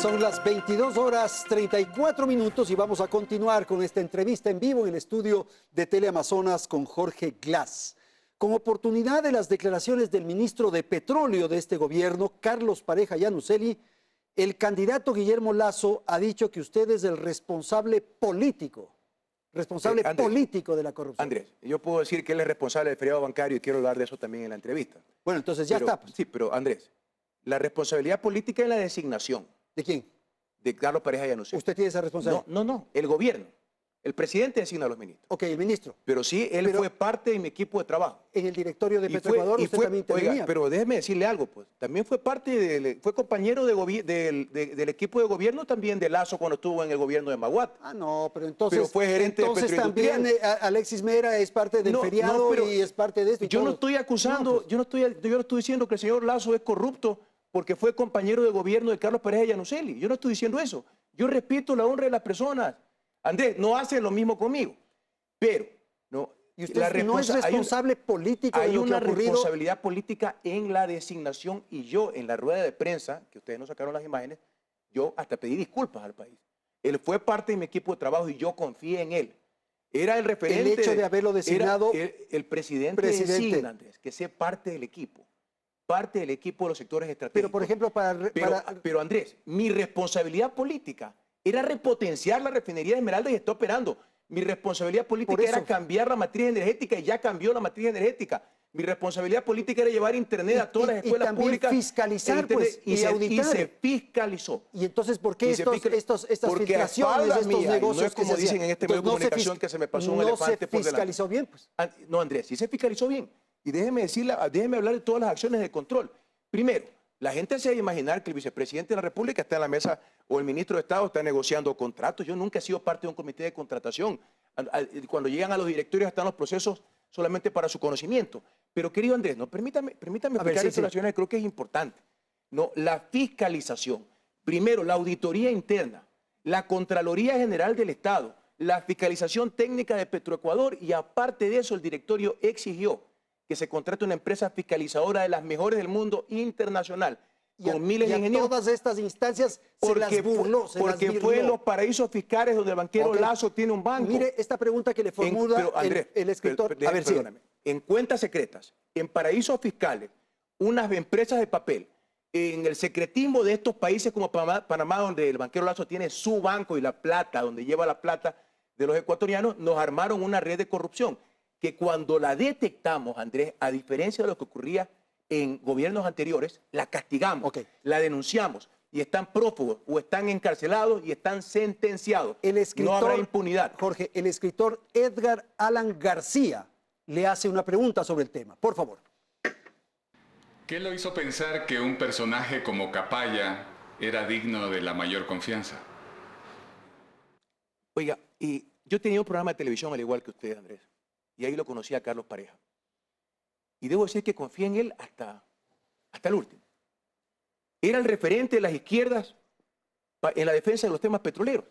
Son las 22:34 y vamos a continuar con esta entrevista en vivo en el estudio de Teleamazonas con Jorge Glass. Con oportunidad de las declaraciones del ministro de Petróleo de este gobierno, Carlos Pareja Yannuzeli, el candidato Guillermo Lasso ha dicho que usted es el responsable político de la corrupción. Andrés, yo puedo decir que él es responsable del feriado bancario y quiero hablar de eso también en la entrevista. Bueno, entonces ya está. Pues. Sí, pero Andrés, la responsabilidad política es la designación. ¿De quién? De Carlos Pareja Yannuzeli. ¿Usted tiene esa responsabilidad? No, el gobierno. El presidente designa a los ministros. Ok, el ministro. Pero sí, él fue parte de mi equipo de trabajo. En el directorio de Petroecuador usted también intervenía. Oiga, pero déjeme decirle algo, pues. También fue fue compañero del equipo de gobierno también de Lasso cuando estuvo en el gobierno de Maguat. Ah, no, pero entonces... Pero fue gerente de Petroindustrial. También Alexis Mera es parte del feriado y es parte de esto. Yo no estoy acusando, yo no estoy diciendo que el señor Lasso es corrupto porque fue compañero de gobierno de Carlos Pareja Yannuzeli. Yo no estoy diciendo eso. Yo respeto la honra de las personas. Andrés, no hace lo mismo conmigo, pero no. ¿Y usted no es responsable político de lo que ha ocurrido? Hay una responsabilidad política en la designación y yo en la rueda de prensa, que ustedes no sacaron las imágenes, yo hasta pedí disculpas al país. Él fue parte de mi equipo de trabajo y yo confié en él. Era el referente. El hecho de haberlo designado. El presidente designa, Andrés, que sea parte del equipo. Parte del equipo de los sectores estratégicos. Pero, por ejemplo, Pero Andrés, mi responsabilidad política era repotenciar la refinería de Esmeralda y está operando. Mi responsabilidad política era cambiar la matriz energética y ya cambió la matriz energética. Mi responsabilidad política era llevar internet a todas las escuelas públicas. Fiscalizar, pues, y auditar. Y se fiscalizó. Y entonces, ¿por qué estas filtraciones de estos negocios? No es como dicen en este medio de comunicación que se me pasó un elefante por delante. ¿No se fiscalizó bien, pues? No, Andrés, sí se fiscalizó bien. Y déjeme hablar de todas las acciones de control. Primero, la gente se debe imaginar que el vicepresidente de la República está en la mesa o el ministro de Estado está negociando contratos. Yo nunca he sido parte de un comité de contratación. Cuando llegan a los directorios están los procesos solamente para su conocimiento. Pero, querido Andrés, permítame explicar esta situación que creo que es importante. No, la fiscalización. Primero, la auditoría interna, la Contraloría General del Estado, la fiscalización técnica de Petroecuador y aparte de eso el directorio exigió que se contrate una empresa fiscalizadora de las mejores del mundo internacional, con miles de ingenieros. Todas estas instancias se las burló, porque fue en los paraísos fiscales donde el banquero Lasso tiene un banco. Mire esta pregunta que le formula el escritor. Perdóname. En cuentas secretas, en paraísos fiscales, unas empresas de papel, en el secretismo de estos países como Panamá, donde el banquero Lasso tiene su banco y la plata, donde lleva la plata de los ecuatorianos, nos armaron una red de corrupción que cuando la detectamos, Andrés, a diferencia de lo que ocurría en gobiernos anteriores, la castigamos, la denunciamos y están prófugos o están encarcelados y están sentenciados. No habrá impunidad. Jorge, el escritor Edgar Alan García le hace una pregunta sobre el tema. Por favor. ¿Qué lo hizo pensar que un personaje como Capaya era digno de la mayor confianza? Oiga, y yo tenía un programa de televisión al igual que usted, Andrés. Y ahí lo conocí a Carlos Pareja. Y debo decir que confié en él hasta el último. Era el referente de las izquierdas en la defensa de los temas petroleros.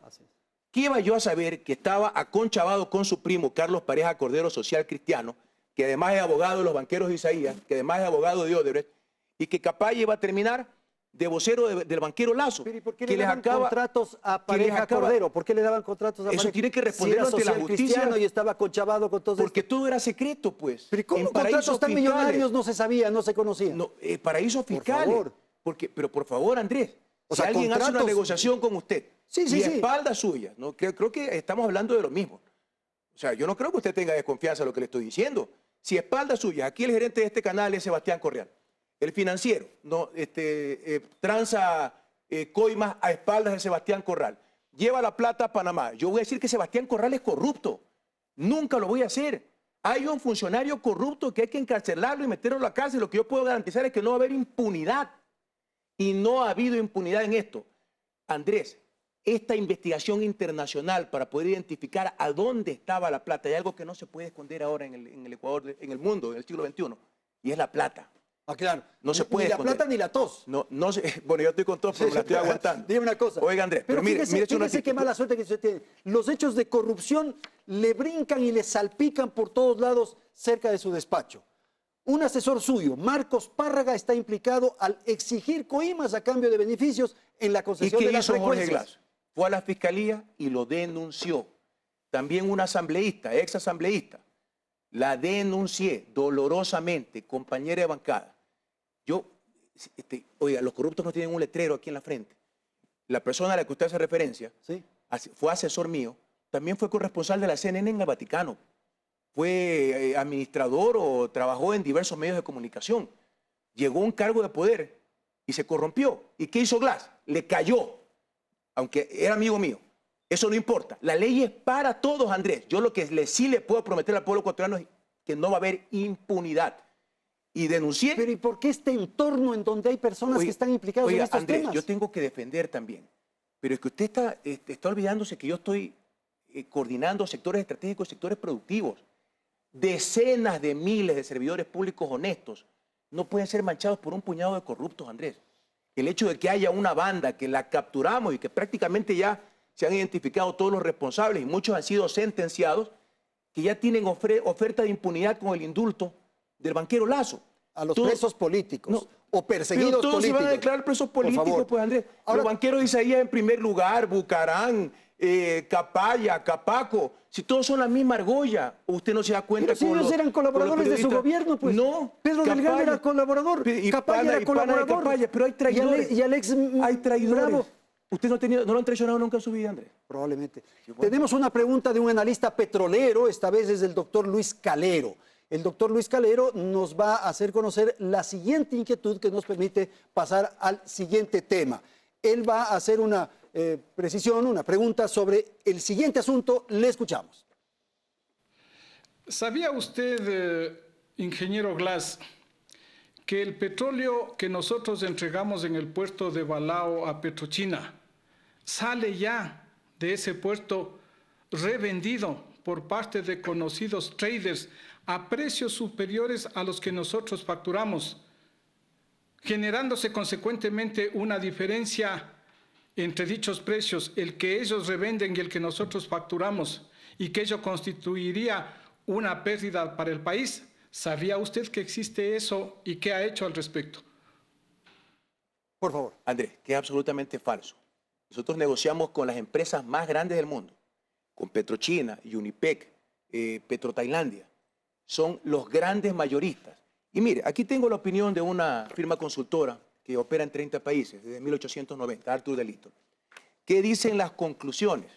¿Qué iba yo a saber que estaba aconchabado con su primo Carlos Pareja Cordero, social cristiano, que además es abogado de los banqueros de Isaías, que además es abogado de Odebrecht, y que capaz iba a terminar de vocero del banquero Lasso? ¿Pero por qué le daban contratos a Pareja Cordero? ¿Por qué le daban contratos a Pareja? Eso tiene que responder ante la justicia. Y estaba conchavado con todos. Porque todo era secreto, pues. ¿Pero cómo contratos tan millonarios no se sabían, no se conocían? No, paraísos fiscales. Por favor. Pero por favor, Andrés, si alguien hace una negociación con usted y a espaldas suyas, ¿no? Creo que estamos hablando de lo mismo. O sea, yo no creo que usted tenga desconfianza en lo que le estoy diciendo. Si a espaldas suyas, aquí el gerente de este canal es Sebastián Correal. El financiero, ¿no? transa coimas a espaldas de Sebastián Corral. Lleva la plata a Panamá. Yo voy a decir que Sebastián Corral es corrupto. Nunca lo voy a hacer. Hay un funcionario corrupto que hay que encarcelarlo y meterlo a la cárcel. Lo que yo puedo garantizar es que no va a haber impunidad. Y no ha habido impunidad en esto. Andrés, esta investigación internacional para poder identificar a dónde estaba la plata, hay algo que no se puede esconder ahora en el Ecuador, en el mundo, en el siglo XXI, y es la plata. Ah, claro. No se puede ni la plata ni la tos. No sé. Bueno, yo estoy con tos, pero me la estoy aguantando. Dime una cosa. Oiga, Andrés, pero fíjese qué mala suerte que usted tiene. Los hechos de corrupción le brincan y le salpican por todos lados cerca de su despacho. Un asesor suyo, Marcos Párraga, está implicado al exigir coimas a cambio de beneficios en la concesión de las frecuencias. Jorge Glass? Fue a la fiscalía y lo denunció. También una asambleísta, ex asambleísta, la denuncié dolorosamente, compañera de bancada. Oiga, los corruptos no tienen un letrero aquí en la frente. La persona a la que usted hace referencia, ¿sí?, fue asesor mío, también fue corresponsal de la CNN en el Vaticano. Fue administrador o trabajó en diversos medios de comunicación. Llegó a un cargo de poder y se corrompió. ¿Y qué hizo Glass? Le cayó, aunque era amigo mío. Eso no importa. La ley es para todos, Andrés. Yo lo que sí le puedo prometer al pueblo ecuatoriano es que no va a haber impunidad. Y denuncié. Pero ¿y por qué este entorno en donde hay personas que están implicadas en estos Andrés, temas? yo tengo que defender también. Pero es que usted está olvidándose que yo estoy coordinando sectores estratégicos, sectores productivos. Decenas de miles de servidores públicos honestos no pueden ser manchados por un puñado de corruptos, Andrés. El hecho de que haya una banda que la capturamos y que prácticamente ya se han identificado todos los responsables y muchos han sido sentenciados, que ya tienen oferta de impunidad con el indulto del banquero Lazo. A los presos políticos o perseguidos pero todos políticos. se van a declarar presos políticos, pues, Andrés. Ahora, los banqueros de Isaías en primer lugar, Bucarán, Capaya, Capaco, si todos son la misma argolla, usted no se da cuenta. Pero si ellos eran colaboradores de su gobierno, pues. No. Pedro Delgado era colaborador, Capaya era colaborador. Capaya, pero hay traidores. Y Alex hay traidores. Bravo. ¿Usted no lo han traicionado nunca en su vida, Andrés? Probablemente. Sí, bueno. Tenemos una pregunta de un analista petrolero, esta vez es el doctor Luis Calero. El doctor Luis Calero nos va a hacer conocer la siguiente inquietud que nos permite pasar al siguiente tema. Él va a hacer una precisión, una pregunta sobre el siguiente asunto. Le escuchamos. ¿Sabía usted, ingeniero Glass, que el petróleo que nosotros entregamos en el puerto de Balao a Petrochina sale ya de ese puerto revendido por parte de conocidos traders a precios superiores a los que nosotros facturamos, generándose consecuentemente una diferencia entre dichos precios, el que ellos revenden y el que nosotros facturamos, y que ello constituiría una pérdida para el país? ¿Sabía usted que existe eso y qué ha hecho al respecto? Por favor. Andrés, que es absolutamente falso. Nosotros negociamos con las empresas más grandes del mundo, con Petrochina, Unipec, Petrotailandia. Son los grandes mayoristas. Y mire, aquí tengo la opinión de una firma consultora que opera en 30 países desde 1890, Arthur de Little. ¿Qué dicen las conclusiones?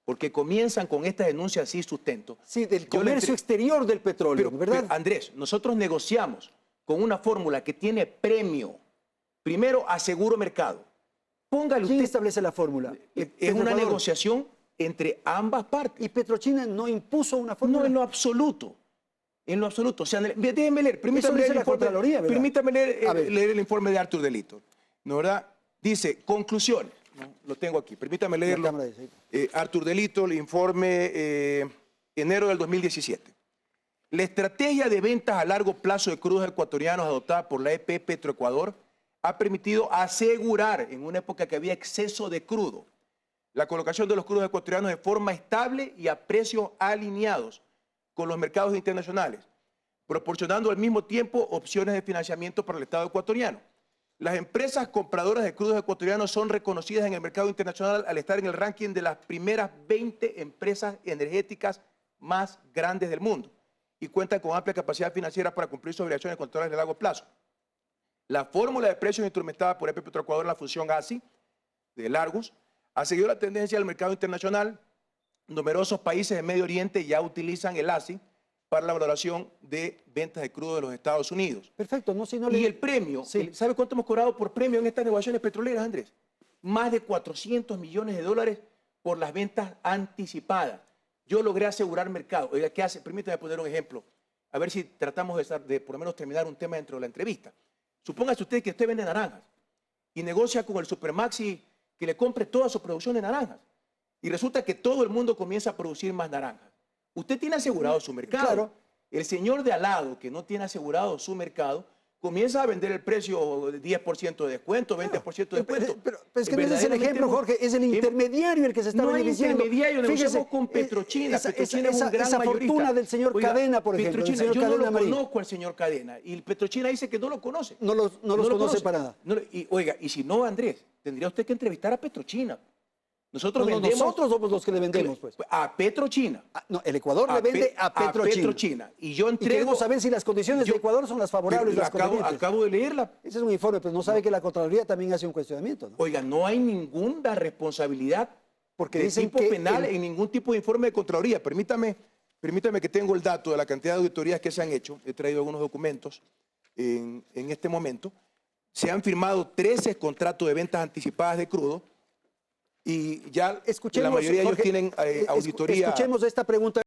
Porque comienzan con esta denuncia así sustento. Sí, del comercio exterior del petróleo, ¿verdad? Pero, Andrés, nosotros negociamos con una fórmula que tiene premio. Primero, aseguro mercado. Póngale usted. ¿Quién establece la fórmula? Es una negociación entre ambas partes. ¿Y Petrochina no impuso una fórmula? No, en lo absoluto. En lo absoluto. O sea, déjeme leer. Permítame leer el informe de Arthur de Little. ¿No, verdad? Dice, conclusiones. ¿No? Lo tengo aquí. Permítame leerlo. Arthur de Little, informe enero del 2017. La estrategia de ventas a largo plazo de crudos ecuatorianos adoptada por la EP Petroecuador ha permitido asegurar, en una época que había exceso de crudo, la colocación de los crudos ecuatorianos de forma estable y a precios alineados con los mercados internacionales, proporcionando al mismo tiempo opciones de financiamiento para el Estado ecuatoriano. Las empresas compradoras de crudos ecuatorianos son reconocidas en el mercado internacional al estar en el ranking de las primeras 20 empresas energéticas más grandes del mundo y cuentan con amplia capacidad financiera para cumplir sus obligaciones contractuales de largo plazo. La fórmula de precios instrumentada por EP Petroecuador en la función ASI de largos ha seguido la tendencia del mercado internacional. Numerosos países del Medio Oriente ya utilizan el ASI para la valoración de ventas de crudo de los Estados Unidos. Perfecto. Y el premio, sí. ¿Sabe cuánto hemos cobrado por premio en estas negociaciones petroleras, Andrés? Más de 400 millones de dólares por las ventas anticipadas. Yo logré asegurar mercado. Oiga, ¿qué hace? Permítame poner un ejemplo. A ver si tratamos de por lo menos terminar un tema dentro de la entrevista. Supóngase usted que usted vende naranjas y negocia con el Supermaxi que le compre toda su producción de naranjas. Y resulta que todo el mundo comienza a producir más naranjas. Usted tiene asegurado su mercado. Claro. El señor de al lado que no tiene asegurado su mercado comienza a vender el precio de 10% de descuento, 20% de descuento. Pero es que no es el ejemplo, Jorge, es el intermediario el que se está beneficiando. No hay intermediario, negociamos con Petrochina. Petrochina es un gran mayorista. Esa fortuna del señor Cadena, por ejemplo. Petrochina, yo no lo conozco al señor Cadena. Y Petrochina dice que no lo conoce. No los conoce para nada. Oiga, y si no, Andrés, tendría usted que entrevistar a Petrochina. Nosotros somos los que le vendemos, pues. A Petrochina. No, el Ecuador le vende a Petrochina. Y yo entrego... Y queremos saber si las condiciones de Ecuador son las favorables, las convenientes. Acabo de leerla. Ese es un informe, pero no sabe que la Contraloría también hace un cuestionamiento, ¿no? Oiga, no hay ninguna responsabilidad porque de dicen tipo penal en ningún tipo de informe de Contraloría. Permítame que tengo el dato de la cantidad de auditorías que se han hecho. He traído algunos documentos en este momento. Se han firmado 13 contratos de ventas anticipadas de crudo. Y ya la mayoría de ellos tienen auditoría. Escuchemos esta pregunta.